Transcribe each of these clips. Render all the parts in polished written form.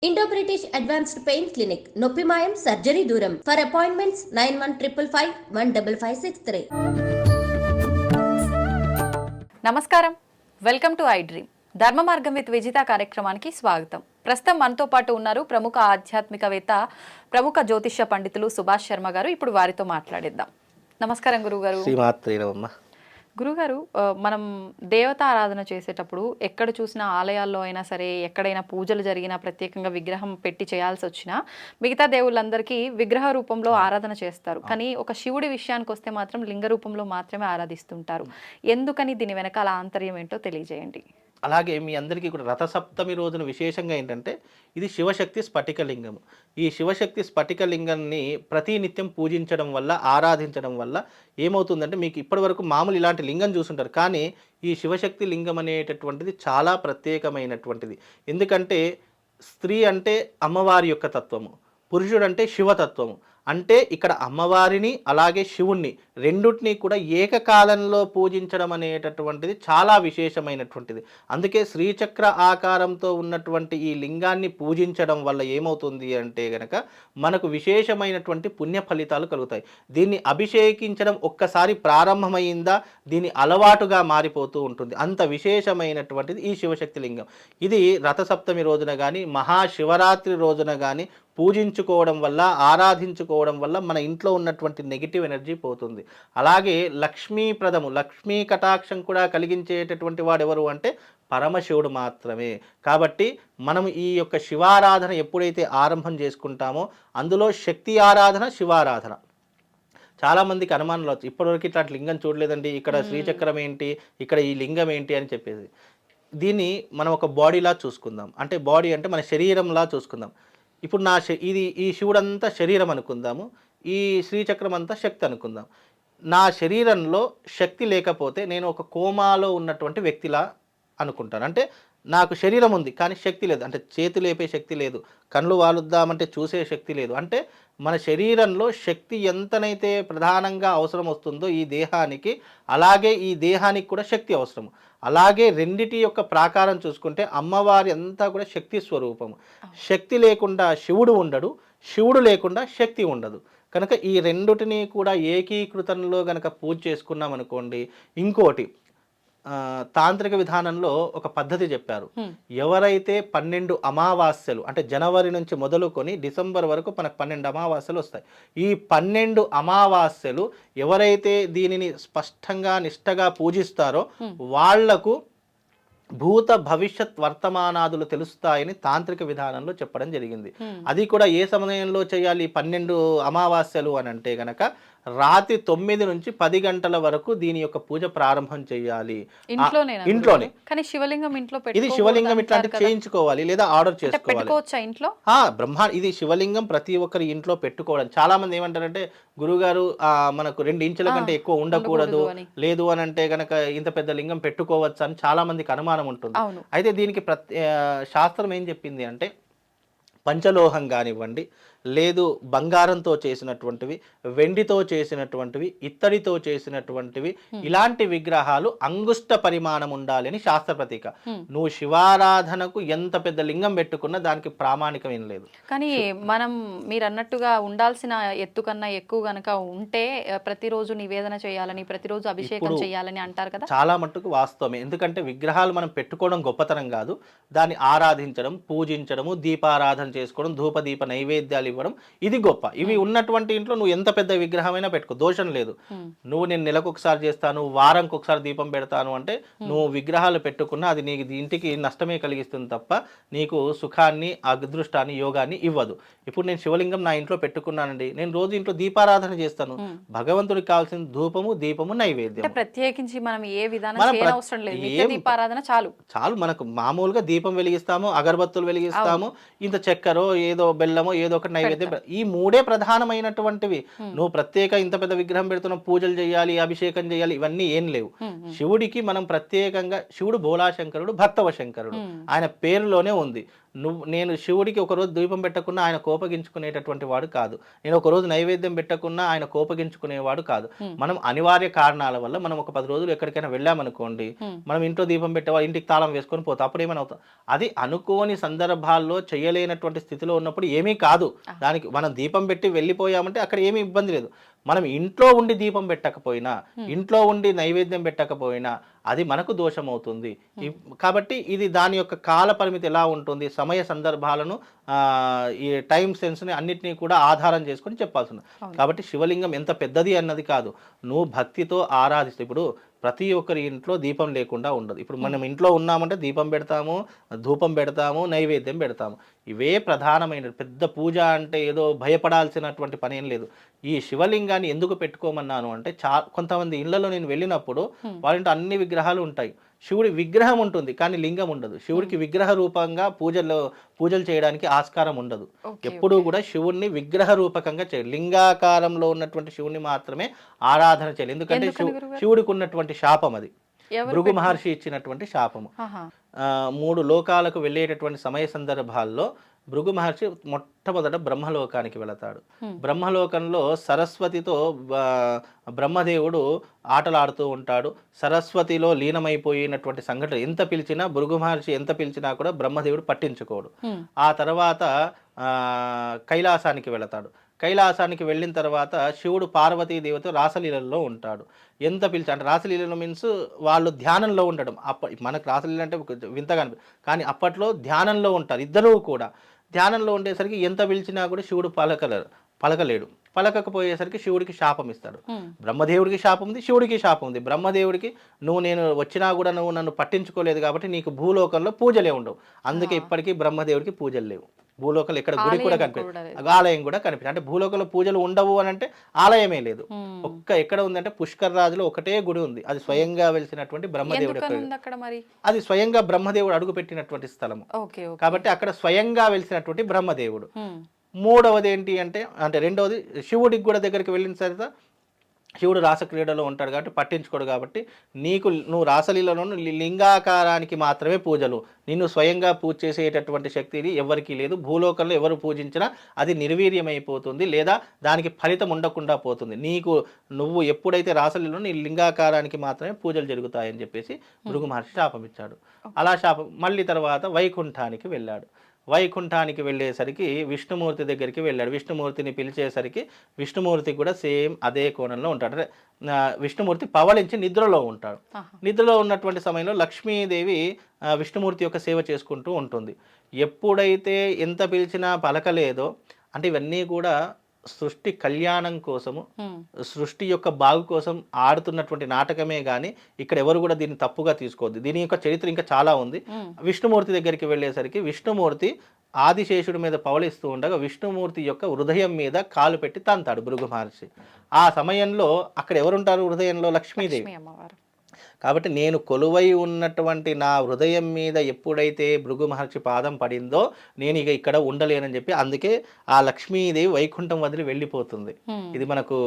Indo British advanced pain clinic నొప్పి మాయం surgery దూరం ఫర్ అపాయింట్మెంట్స్ 9155515563. నమస్కారం, వెల్కమ్ టు ఐ డ్రీమ్. ధర్మ మార్గం విత్ విజిత కార్యక్రమానికి స్వాగతం. ప్రస్తుతం మనతో పాటు ఉన్నారు ప్రముఖ ఆధ్యాత్మికవేత్త, ప్రముఖ జ్యోతిష్య పండితులు సుభాష్ శర్మ గారు. ఇప్పుడు వారితో మాట్లాడిద్దాం. నమస్కారం గురుగారు. గురుగారు, మనం దేవతా ఆరాధన చేసేటప్పుడు ఎక్కడ చూసినా ఆలయాల్లో అయినా సరే, ఎక్కడైనా పూజలు జరిగినా, ప్రత్యేకంగా విగ్రహం పెట్టి చేయాల్సి వచ్చినా మిగతా దేవుళ్ళందరికీ విగ్రహ రూపంలో ఆరాధన చేస్తారు. కానీ ఒక శివుడి విషయానికి వస్తే మాత్రం లింగ రూపంలో మాత్రమే ఆరాధిస్తుంటారు. ఎందుకని, దీని వెనకాల ఆంతర్యం ఏంటో తెలియజేయండి. అలాగే మీ అందరికీ కూడా రథసప్తమి రోజున విశేషంగా ఏంటంటే ఇది శివశక్తి స్ఫటికలింగం. ఈ శివశక్తి స్ఫటికలింగాన్ని ప్రతినిత్యం పూజించడం వల్ల, ఆరాధించడం వల్ల ఏమవుతుందంటే, మీకు ఇప్పటివరకు మామూలు ఇలాంటి లింగం చూసుంటారు, కానీ ఈ శివశక్తి లింగం అనేటటువంటిది చాలా ప్రత్యేకమైనటువంటిది. ఎందుకంటే స్త్రీ అంటే అమ్మవారి యొక్క తత్వము, పురుషుడు అంటే శివతత్వము. అంటే ఇక్కడ అమ్మవారిని అలాగే శివుణ్ణి రెండుటిని కూడా ఏకకాలంలో పూజించడం అనేటటువంటిది చాలా విశేషమైనటువంటిది. అందుకే శ్రీచక్ర ఆకారంతో ఉన్నటువంటి ఈ లింగాన్ని పూజించడం వల్ల ఏమవుతుంది అంటే గనక మనకు విశేషమైనటువంటి పుణ్య ఫలితాలు కలుగుతాయి. దీన్ని అభిషేకించడం ఒక్కసారి ప్రారంభమైందా దీని అలవాటుగా మారిపోతూ ఉంటుంది. అంత విశేషమైనటువంటిది ఈ శివశక్తి లింగం. ఇది రథసప్తమి రోజున కానీ, మహాశివరాత్రి రోజున కానీ పూజించుకోవడం వల్ల, ఆరాధించుకోవడం వల్ల మన ఇంట్లో ఉన్నటువంటి నెగిటివ్ ఎనర్జీ పోతుంది. అలాగే లక్ష్మీప్రదము, లక్ష్మీ కటాక్షం కూడా కలిగించేటటువంటి వాడు ఎవరు అంటే పరమశివుడు మాత్రమే. కాబట్టి మనం ఈ యొక్క శివారాధన ఎప్పుడైతే ఆరంభం చేసుకుంటామో అందులో శక్తి ఆరాధన, శివారాధన. చాలామందికి అనుమానాలు వచ్చి ఇప్పటివరకు ఇట్లాంటి లింగం చూడలేదండి, ఇక్కడ శ్రీచక్రం ఏంటి, ఇక్కడ ఈ లింగం ఏంటి అని చెప్పేసి. దీన్ని మనం ఒక బాడీలా చూసుకుందాం. అంటే బాడీ అంటే మన శరీరంలా చూసుకుందాం. ఇప్పుడు ఈ శివుడంతా శరీరం అనుకుందాము, ఈ శ్రీచక్రం అంతా శక్తి అనుకుందాం. నా శరీరంలో శక్తి లేకపోతే నేను ఒక కోమాలో ఉన్నటువంటి వ్యక్తిలా అనుకుంటాను. అంటే నాకు శరీరం ఉంది కానీ శక్తి లేదు. అంటే చేతి లేపే శక్తి లేదు, కళ్ళు వాలుద్దామంటే చూసే శక్తి లేదు. అంటే మన శరీరంలో శక్తి ఎంతనైతే ప్రధానంగా అవసరం వస్తుందో ఈ దేహానికి, అలాగే ఈ దేహానికి కూడా శక్తి అవసరం. అలాగే రెండిటి యొక్క ప్రాకారం చూసుకుంటే అమ్మవారి అంతా కూడా శక్తి స్వరూపము. శక్తి లేకుండా శివుడు ఉండడు, శివుడు లేకుండా శక్తి ఉండదు. కనుక ఈ రెండుటిని కూడా ఏకీకృతంలో కనుక పూజ చేసుకున్నాం అనుకోండి. ఇంకోటి తాంత్రిక విధానంలో ఒక పద్ధతి చెప్పారు. ఎవరైతే 12 అమావాస్యలు, అంటే జనవరి నుంచి మొదలుకొని డిసెంబర్ వరకు మనకు 12 అమావాస్యలు వస్తాయి. ఈ 12 అమావాస్యలు ఎవరైతే దీనిని స్పష్టంగా నిష్టగా పూజిస్తారో వాళ్లకు భూత భవిష్యత్ వర్తమానాదులు తెలుస్తాయని తాంత్రిక విధానంలో చెప్పడం జరిగింది. అది కూడా ఏ సమయంలో చేయాలి 12 అమావాస్యలు అని అంటే గనక రాత్రి 9 నుంచి 10 గంటల వరకు దీని యొక్క పూజ ప్రారంభం చేయాలి ఇంట్లోనే. కానీ శివలింగం ఇంట్లో ఇది శివలింగం ఇట్లాంటివి చేయించుకోవాలి లేదా ఆర్డర్ చేసుకోవాలి ఇంట్లో. ఇది శివలింగం ప్రతి ఒక్కరి ఇంట్లో పెట్టుకోవడం. చాలా మంది ఏమంటారంటే, గురుగారు మనకు 2 ఇంచుల కంటే ఎక్కువ ఉండకూడదు, లేదు అని అంటే గనక ఇంత పెద్ద లింగం పెట్టుకోవచ్చు అని చాలా మందికి అనుమానం ఉంటుంది. అయితే దీనికి శాస్త్రం ఏం చెప్పింది అంటే, పంచలోహం కానివ్వండి, లేదు బంగారంతో చేసినటువంటివి, వెండితో చేసినటువంటివి, ఇత్తడితో చేసినటువంటివి, ఇలాంటి విగ్రహాలు అంగుష్ట పరిమాణం ఉండాలి అని శాస్త్ర ప్రతీక. నువ్వు శివారాధనకు ఎంత పెద్ద లింగం పెట్టుకున్నా దానికి ప్రామాణికం ఏం లేదు. కానీ మనం మీరు అన్నట్టుగా ఉండాల్సిన ఎత్తు కన్నా ఎక్కువ గనక ఉంటే ప్రతిరోజు నివేదన చేయాలని, ప్రతిరోజు అభిషేకం చేయాలని అంటారు కదా. చాలా మట్టుకు వాస్తవమే. ఎందుకంటే విగ్రహాలు మనం పెట్టుకోవడం గొప్పతనం కాదు, దాన్ని ఆరాధించడం, పూజించడము, దీపారాధన చేసుకోవడం, ధూపదీప నైవేద్యాలు ఇవ్వడం, ఇది గొప్ప. ఇవి ఉన్నటువంటి ఇంట్లో నువ్వు ఎంత పెద్ద విగ్రహమైనా పెట్టుకో, దోషం లేదు. నువ్వు నేను నెలకు ఒకసారి చేస్తాను, వారంకి ఒకసారి దీపం పెడతాను అంటే నువ్వు విగ్రహాలు పెట్టుకున్నా అది నీకు ఇంటికి నష్టమే కలిగిస్తుంది తప్ప నీకు సుఖాన్ని, అదృష్టాన్ని, యోగాన్ని ఇవ్వదు. ఇప్పుడు నేను శివలింగం నా ఇంట్లో పెట్టుకున్నానండి, నేను రోజు ఇంట్లో దీపారాధన చేస్తాను. భగవంతుడికి కావాల్సిన ధూపము, దీపము, నైవేద్యం. ప్రత్యేకించి మనం ఏ విధానం అవసరం లేదు, దీపారాధన చాలు. మనకు మామూలుగా దీపం వెలిగిస్తాము, అగరబత్తులు వెలిగిస్తాము, ఇంత చక్కెరో ఏదో బెల్లమో ఏదో ఒకటి నైవేద్యం ఈ మూడే ప్రధానమైనటువంటివి. నువ్వు ప్రత్యేక ఇంత పెద్ద విగ్రహం పెడుతున్నావు, పూజలు చేయాలి, అభిషేకం చేయాలి, ఇవన్నీ ఏం లేవు. శివుడికి మనం ప్రత్యేకంగా, శివుడు భోళాశంకరుడు, భక్తవ శంకరుడు, ఆయన పేరులోనే ఉంది. నేను శివుడికి ఒకరోజు దీపం పెట్టకున్నా ఆయన కోపగించుకునేటటువంటి వాడు కాదు. నేను ఒకరోజు నైవేద్యం పెట్టకున్నా ఆయన కోపగించుకునేవాడు కాదు. మనం అనివార్య కారణాల వల్ల మనం ఒక 10 రోజులు ఎక్కడికైనా వెళ్ళామనుకోండి, మనం ఇంట్లో దీపం పెట్టేవాళ్ళు ఇంటికి తాళం వేసుకొని పోతాం. అప్పుడు ఏమైనా అవుతాం. అది అనుకోని సందర్భాల్లో చేయలేనటువంటి స్థితిలో ఉన్నప్పుడు ఏమీ కాదు. దానికి మనం దీపం పెట్టి వెళ్ళిపోయామంటే అక్కడ ఏమీ ఇబ్బంది లేదు. మనం ఇంట్లో ఉండి దీపం పెట్టకపోయినా, ఇంట్లో ఉండి నైవేద్యం పెట్టకపోయినా అది మనకు దోషం అవుతుంది. కాబట్టి ఇది దాని యొక్క కాల పరిమితి ఎలా ఉంటుంది, సమయ సందర్భాలను, ఈ టైం సెన్స్ని అన్నిటినీ కూడా ఆధారం చేసుకొని చెప్పాల్సి ఉంది. కాబట్టి శివలింగం ఎంత పెద్దది అన్నది కాదు, నువ్వు భక్తితో ఆరాధిస్తే. ఇప్పుడు ప్రతి ఒక్కరి ఇంట్లో దీపం లేకుండా ఉండదు. ఇప్పుడు మనం ఇంట్లో ఉన్నామంటే దీపం పెడతాము, ధూపం పెడతాము, నైవేద్యం పెడతాము. ఇవే ప్రధానమైన పెద్ద పూజ అంటే ఏదో భయపడాల్సినటువంటి పని ఏం లేదు. ఈ శివలింగాన్ని ఎందుకు పెట్టుకోమన్నాను అంటే, కొంతమంది ఇళ్లలో నేను వెళ్ళినప్పుడు వాళ్ళ ఇంట్లో అన్ని విగ్రహాలు ఉంటాయి, శివుడి విగ్రహం ఉంటుంది కానీ లింగం ఉండదు. శివుడికి విగ్రహ రూపంగా పూజలు చేయడానికి ఆస్కారం ఉండదు. ఎప్పుడూ కూడా శివుణ్ణి విగ్రహ రూపకంగా చేయాలి, లింగాకారంలో ఉన్నటువంటి శివుణ్ణి మాత్రమే ఆరాధన చేయాలి. ఎందుకంటే శివుడికి ఉన్నటువంటి శాపం అది, భృగు మహర్షి ఇచ్చినటువంటి శాపము. 3 లోకాలకు వెళ్ళేటటువంటి సమయ సందర్భాల్లో భృగు మహర్షి మొట్టమొదట బ్రహ్మలోకానికి వెళతాడు. బ్రహ్మలోకంలో సరస్వతితో బ్రహ్మదేవుడు ఆటలాడుతూ ఉంటాడు. సరస్వతిలో లీనమైపోయినటువంటి సంఘటన ఎంత పిలిచినా, భృగు మహర్షి ఎంత పిలిచినా కూడా బ్రహ్మదేవుడు పట్టించుకోడు. ఆ తర్వాత కైలాసానికి వెళతాడు. కైలాసానికి వెళ్ళిన తర్వాత శివుడు పార్వతీదేవితో రాసలీలలో ఉంటాడు. ఎంత పిలిచి అంటే రాసలీలలో మీన్స్ వాళ్ళు ధ్యానంలో ఉండడం. మనకు రాసలీల అంటే వింతగా కానీ అప్పట్లో ధ్యానంలో ఉంటారు ఇద్దరూ కూడా. ధ్యానంలో ఉండేసరికి ఎంత పిలిచినా కూడా శివుడు పలకలేడు. పలకకపోయేసరికి శివుడికి శాపం ఇస్తాడు. బ్రహ్మదేవుడికి శాపం ఉంది, శివుడికి శాపం ఉంది. బ్రహ్మదేవుడికి నేను వచ్చినా కూడా నువ్వు నన్ను పట్టించుకోలేదు కాబట్టి నీకు భూలోకంలో పూజలే ఉండవు. అందుకే ఇప్పటికీ బ్రహ్మదేవుడికి పూజలు లేవు. భూలోకంలో ఎక్కడ గుడి కూడా కనిపించదు, ఆలయం కూడా కనిపించదు. అంటే భూలోకంలో పూజలు ఉండవు అని అంటే ఆలయమే లేదు. ఎక్కడ ఉందంటే పుష్కర్ రాజులో ఒకటే గుడి ఉంది, అది స్వయంగా వెలిసినటువంటి బ్రహ్మదేవుడు. అది స్వయంగా బ్రహ్మదేవుడు అడుగు పెట్టినటువంటి స్థలము కాబట్టి అక్కడ స్వయంగా వెలిసినటువంటి బ్రహ్మదేవుడు. మూడవది ఏంటి అంటే రెండవది శివుడికి కూడా దగ్గరికి వెళ్ళిన తర్వాత శివుడు రాసక్రీడలో ఉంటాడు కాబట్టి పట్టించుకోడు. కాబట్టి నువ్వు రాసలీలలోను లింగాకారానికి మాత్రమే పూజలు, నిన్ను స్వయంగా పూజ చేసేటటువంటి శక్తి ఎవరికీ లేదు. భూలోకంలో ఎవరు పూజించినా అది నిర్వీర్యమైపోతుంది, లేదా దానికి ఫలితం ఉండకుండా పోతుంది. నువ్వు ఎప్పుడైతే రాసలీలలో నీ లింగాకారానికి మాత్రమే పూజలు జరుగుతాయని చెప్పేసి భృగు మహర్షి శాపం ఇచ్చాడు. అలా శాపం మళ్ళీ తర్వాత వైకుంఠానికి వెళ్ళాడు. వైకుంఠానికి వెళ్ళేసరికి విష్ణుమూర్తి దగ్గరికి వెళ్ళాడు. విష్ణుమూర్తిని పిలిచేసరికి విష్ణుమూర్తి కూడా సేమ్ అదే కోణంలో ఉంటాడు. అంటే విష్ణుమూర్తి పవళించి నిద్రలో ఉంటాడు. నిద్రలో ఉన్నటువంటి సమయంలో లక్ష్మీదేవి విష్ణుమూర్తి యొక్క సేవ చేసుకుంటూ ఉంటుంది. ఎప్పుడైతే ఎంత పిలిచినా పలకలేదో, అంటే ఇవన్నీ కూడా సృష్టి కళ్యాణం కోసము, సృష్టి యొక్క బాగు కోసం ఆడుతున్నటువంటి నాటకమే కానీ ఇక్కడ ఎవరు కూడా దీన్ని తప్పుగా తీసుకోవద్దు. దీని యొక్క చరిత్ర ఇంకా చాలా ఉంది. విష్ణుమూర్తి దగ్గరికి వెళ్ళేసరికి విష్ణుమూర్తి ఆదిశేషుడి మీద పవలిస్తూ ఉండగా విష్ణుమూర్తి యొక్క హృదయం మీద కాలు పెట్టి తంతాడు భృగు మహర్షి. ఆ సమయంలో అక్కడ ఎవరుంటారు హృదయంలో? లక్ష్మీదేవి. కాబట్టి నేను కొలువై ఉన్నటువంటి నా హృదయం మీద ఎప్పుడైతే భృగు మహర్షి పాదం పడిందో నేను ఇక ఇక్కడ ఉండలేనని చెప్పి అందుకే ఆ లక్ష్మీదేవి వైకుంఠం వదిలి వెళ్ళిపోతుంది. ఇది మనకు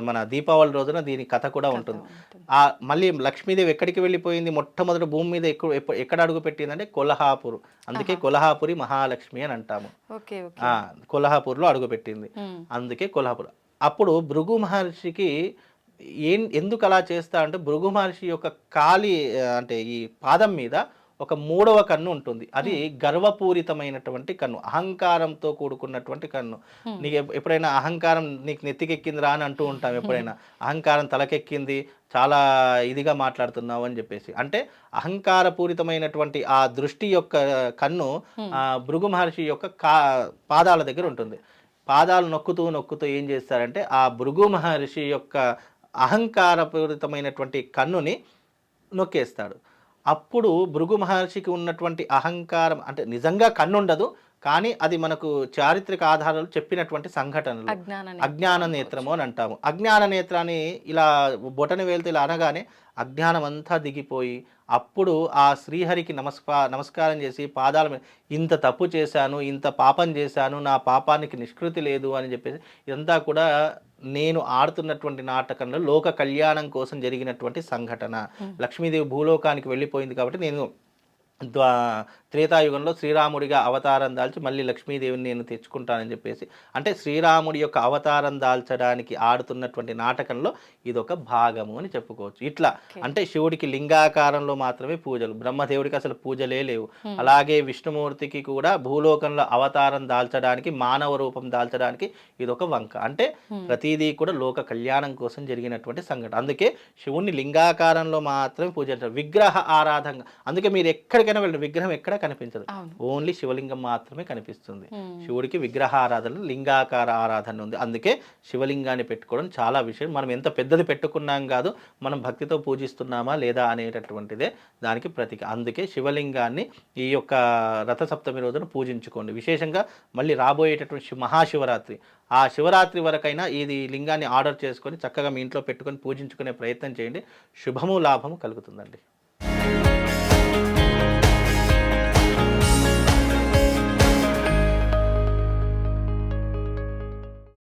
మన దీపావళి రోజున దీని కథ కూడా ఉంటుంది. మళ్ళీ లక్ష్మీదేవి ఎక్కడికి వెళ్ళిపోయింది? మొట్టమొదటి భూమి మీద ఎక్కడ అడుగు పెట్టిందంటే కొల్హాపూర్. అందుకే కొల్హాపురి మహాలక్ష్మి అని అంటాము. కొల్హాపూర్లో అడుగు పెట్టింది, అందుకే కొల్హాపూర్. అప్పుడు భృగు మహర్షికి ఎందుకు అలా చేస్తా అంటే భృగు మహర్షి యొక్క అంటే ఈ పాదం మీద ఒక 3వ కన్ను ఉంటుంది. అది గర్వపూరితమైనటువంటి కన్ను, అహంకారంతో కూడుకున్నటువంటి కన్ను. నీకు ఎప్పుడైనా అహంకారం నీకు నెత్తికెక్కిందిరా అని అంటూ ఉంటాం. ఎప్పుడైనా అహంకారం తలకెక్కింది, చాలా ఇదిగా మాట్లాడుతున్నావు అని చెప్పేసి, అంటే అహంకారపూరితమైనటువంటి ఆ దృష్టి యొక్క కన్ను భృగు మహర్షి యొక్క పాదాల దగ్గర ఉంటుంది. పాదాలు నొక్కుతూ ఏం చేస్తారంటే ఆ భృగు మహర్షి యొక్క అహంకారపూరితమైనటువంటి కన్నుని నొక్కేస్తాడు. అప్పుడు భృగు మహర్షికి ఉన్నటువంటి అహంకారం, అంటే నిజంగా కన్ను ఉండదు కానీ అది మనకు చారిత్రక ఆధారాలు చెప్పినటువంటి సంఘటనలు, అజ్ఞాన నేత్రము అని అంటాము. అజ్ఞాన నేత్రాన్ని ఇలా బొటని వేలుతో ఇలా అనగానే అజ్ఞానం అంతా దిగిపోయి అప్పుడు ఆ శ్రీహరికి నమస్కారం చేసి పాదాల మీద ఇంత తప్పు చేశాను, ఇంత పాపం చేశాను, నా పాపానికి నిష్కృతి లేదు అని చెప్పేసి ఇదంతా కూడా నేను ఆడుతున్నటువంటి నాటకంలో లోక కళ్యాణం కోసం జరిగినటువంటి సంఘటన. లక్ష్మీదేవి భూలోకానికి వెళ్ళిపోయింది కాబట్టి నేను త్రేతాయుగంలో శ్రీరాముడిగా అవతారం దాల్చి మళ్ళీ లక్ష్మీదేవిని నేను తెచ్చుకుంటానని చెప్పేసి, అంటే శ్రీరాముడి యొక్క అవతారం దాల్చడానికి ఆడుతున్నటువంటి నాటకంలో ఇదొక భాగము అని చెప్పుకోవచ్చు. ఇట్లా అంటే శివుడికి లింగాకారంలో మాత్రమే పూజలు, బ్రహ్మదేవుడికి అసలు పూజలే లేవు. అలాగే విష్ణుమూర్తికి కూడా భూలోకంలో అవతారం దాల్చడానికి, మానవ రూపం దాల్చడానికి ఇదొక వంక. అంటే ప్రతిదీ కూడా లోక కళ్యాణం కోసం జరిగినటువంటి సంఘటన. అందుకే శివుణ్ణి లింగాకారంలో మాత్రమే పూజించారు. విగ్రహ ఆరాధన, అందుకే మీరు ఎక్కడికైనా వెళ్ళిన విగ్రహం ఎక్కడ కనిపించదు, ఓన్లీ శివలింగం మాత్రమే కనిపిస్తుంది. శివుడికి విగ్రహ ఆరాధన, లింగాకార ఆరాధన ఉంది. అందుకే శివలింగాన్ని పెట్టుకోవడం చాలా విషయం. మనం ఎంత పెద్దది పెట్టుకున్నాం కాదు, మనం భక్తితో పూజిస్తున్నామా లేదా అనేటటువంటిదే దానికి ప్రతీక. అందుకే శివలింగాన్ని ఈ యొక్క రథసప్తమి రోజున పూజించుకోండి. విశేషంగా మళ్ళీ రాబోయేటటువంటి మహాశివరాత్రి, ఆ శివరాత్రి వరకైనా ఇది లింగాన్ని ఆర్డర్ చేసుకొని చక్కగా మీ ఇంట్లో పెట్టుకొని పూజించుకునే ప్రయత్నం చేయండి. శుభము లాభము కలుగుతుందండి.